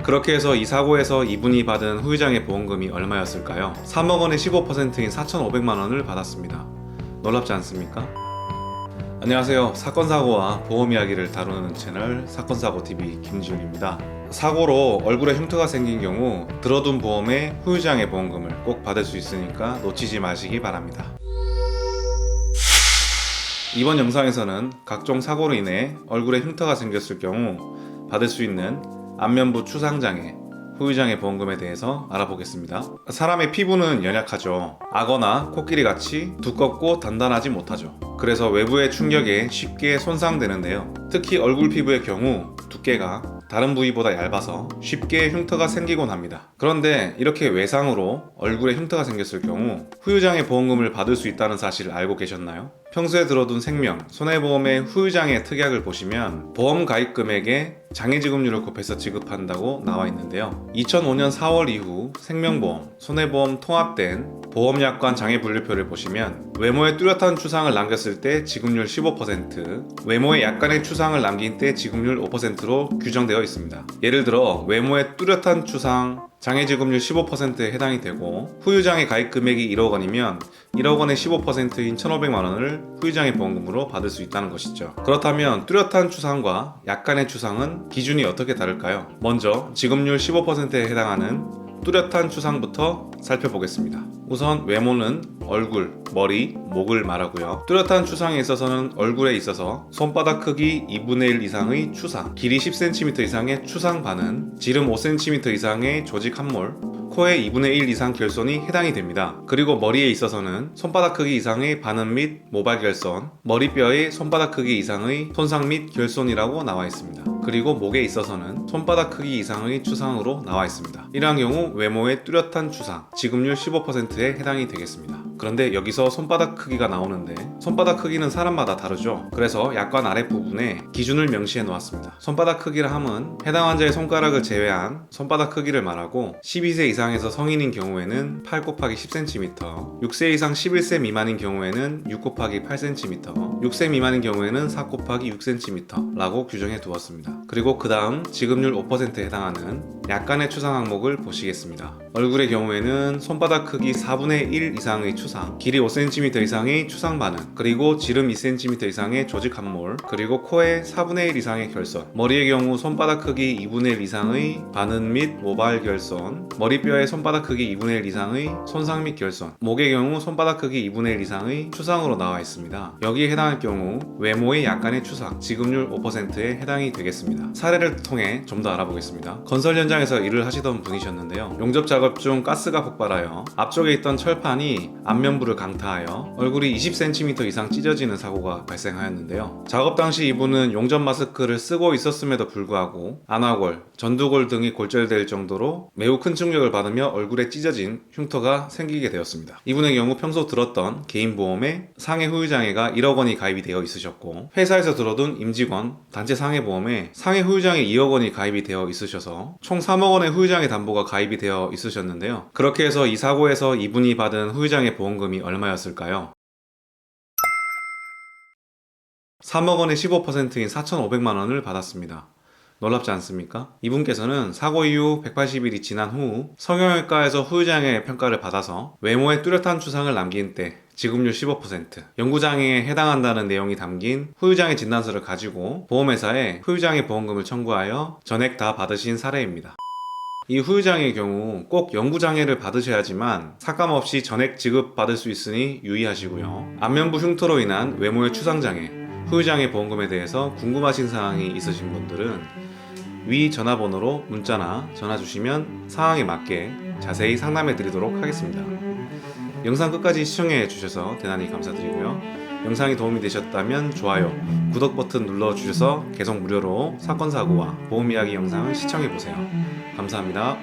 그렇게 해서 이 사고에서 이분이 받은 후유장애 보험금이 얼마였을까요? 3억 원의 15%인 4,500만 원을 받았습니다. 놀랍지 않습니까? 안녕하세요. 사건사고와 보험 이야기를 다루는 채널 사건사고TV 김지훈입니다. 사고로 얼굴에 흉터가 생긴 경우 들어둔 보험의 후유장애 보험금을 꼭 받을 수 있으니까 놓치지 마시기 바랍니다. 이번 영상에서는 각종 사고로 인해 얼굴에 흉터가 생겼을 경우 받을 수 있는 안면부 추상장애, 후유장애 보험금에 대해서 알아보겠습니다. 사람의 피부는 연약하죠. 악어나 코끼리 같이 두껍고 단단하지 못하죠. 그래서 외부의 충격에 쉽게 손상되는데요. 특히 얼굴 피부의 경우 두께가 다른 부위보다 얇아서 쉽게 흉터가 생기곤 합니다. 그런데 이렇게 외상으로 얼굴에 흉터가 생겼을 경우 후유장애 보험금을 받을 수 있다는 사실을 알고 계셨나요? 평소에 들어둔 생명, 손해보험의 후유장애 특약을 보시면 보험 가입 금액에 장애지급률을 곱해서 지급한다고 나와 있는데요. 2005년 4월 이후 생명보험, 손해보험 통합된 보험약관 장애분류표를 보시면 외모에 뚜렷한 추상을 남겼을 때 지급률 15%, 외모에 약간의 추상을 남긴 때 지급률 5%로 규정되어 있습니다. 예를 들어 외모에 뚜렷한 추상, 장애지급률 15%에 해당이 되고 후유장애 가입 금액이 1억 원이면 1억 원의 15%인 1,500만 원을 후유장애 보험금으로 받을 수 있다는 것이죠. 그렇다면 뚜렷한 추상과 약간의 추상은 기준이 어떻게 다를까요? 먼저 지급률 15%에 해당하는 뚜렷한 추상부터 살펴보겠습니다. 우선 외모는 얼굴, 머리, 목을 말하고요. 뚜렷한 추상에 있어서는 얼굴에 있어서 손바닥 크기 2분의 1 이상의 추상, 길이 10cm 이상의 추상 반은, 지름 5cm 이상의 조직 함몰, 코에 2분의 1 이상 결손이 해당이 됩니다. 그리고 머리에 있어서는 손바닥 크기 이상의 반은 및 모발 결손, 머리뼈의 손바닥 크기 이상의 손상 및 결손이라고 나와 있습니다. 그리고 목에 있어서는 손바닥 크기 이상의 추상으로 나와 있습니다. 이러한 경우 외모의 뚜렷한 추상, 지급률 15%에 해당이 되겠습니다. 그런데 여기서 손바닥 크기가 나오는데 손바닥 크기는 사람마다 다르죠. 그래서 약관 아랫부분에 기준을 명시해 놓았습니다. 손바닥 크기라 함은 해당 환자의 손가락을 제외한 손바닥 크기를 말하고 12세 이상에서 성인인 경우에는 8 곱하기 10cm, 6세 이상 11세 미만인 경우에는 6 곱하기 8cm, 6세 미만인 경우에는 4 곱하기 6cm 라고 규정해 두었습니다. 그리고 그 다음 지급률 5%에 해당하는 약간의 추상 항목을 보시겠습니다. 얼굴의 경우에는 손바닥 크기 4분의 1 이상의 추상, 길이 5cm 이상의 추상 반응, 그리고 지름 2cm 이상의 조직 함몰, 그리고 코에 4분의 1 이상의 결손, 머리의 경우 손바닥 크기 2분의 1 이상의 반은 및 모발 결손, 머리뼈의 손바닥 크기 2분의 1 이상의 손상 및 결손, 목의 경우 손바닥 크기 2분의 1 이상의 추상으로 나와 있습니다. 여기에 해당할 경우 외모의 약간의 추상, 지급률 5%에 해당이 되겠습니다. 사례를 통해 좀 더 알아보겠습니다. 건설 현장에서 일을 하시던 분이셨는데요. 용접 작업 중 가스가 폭발하여 앞쪽에 있던 철판이 안면부를 강타하여 얼굴이 20cm 이상 찢어지는 사고가 발생하였는데요. 작업 당시 이분은 용접 마스크를 쓰고 있었음에도 불구하고 안화골, 전두골 등이 골절될 정도로 매우 큰 충격을 받으며 얼굴에 찢어진 흉터가 생기게 되었습니다. 이분의 경우 평소 들었던 개인보험에 상해 후유장애가 1억 원이 가입이 되어 있으셨고 회사에서 들어둔 임직원 단체 상해보험에 상해 후유장애 2억 원이 가입이 되어 있으셔서 총 3억 원의 후유장애 담보가 가입이 되어 있으셨는데요. 그렇게 해서 이 사고에서 이분이 받은 후유장애 보험금이 얼마였을까요? 3억 원의 15%인 4,500만 원을 받았습니다. 놀랍지 않습니까? 이분께서는 사고 이후 180일이 지난 후 성형외과에서 후유장애 평가를 받아서 외모에 뚜렷한 추상을 남긴 때 지급률 15%, 영구장애에 해당한다는 내용이 담긴 후유장애 진단서를 가지고 보험회사에 후유장애 보험금을 청구하여 전액 다 받으신 사례입니다. 이 후유장애의 경우 꼭 영구장애를 받으셔야지만 삭감없이 전액 지급받을 수 있으니 유의하시고요. 안면부 흉터로 인한 외모의 추상장애, 후유장애 보험금에 대해서 궁금하신 사항이 있으신 분들은 위 전화번호로 문자나 전화 주시면 사항에 맞게 자세히 상담해 드리도록 하겠습니다. 영상 끝까지 시청해 주셔서 대단히 감사드리고요. 영상이 도움이 되셨다면 좋아요, 구독 버튼 눌러주셔서 계속 무료로 사건사고와 보험이야기 영상을 시청해 보세요. 감사합니다.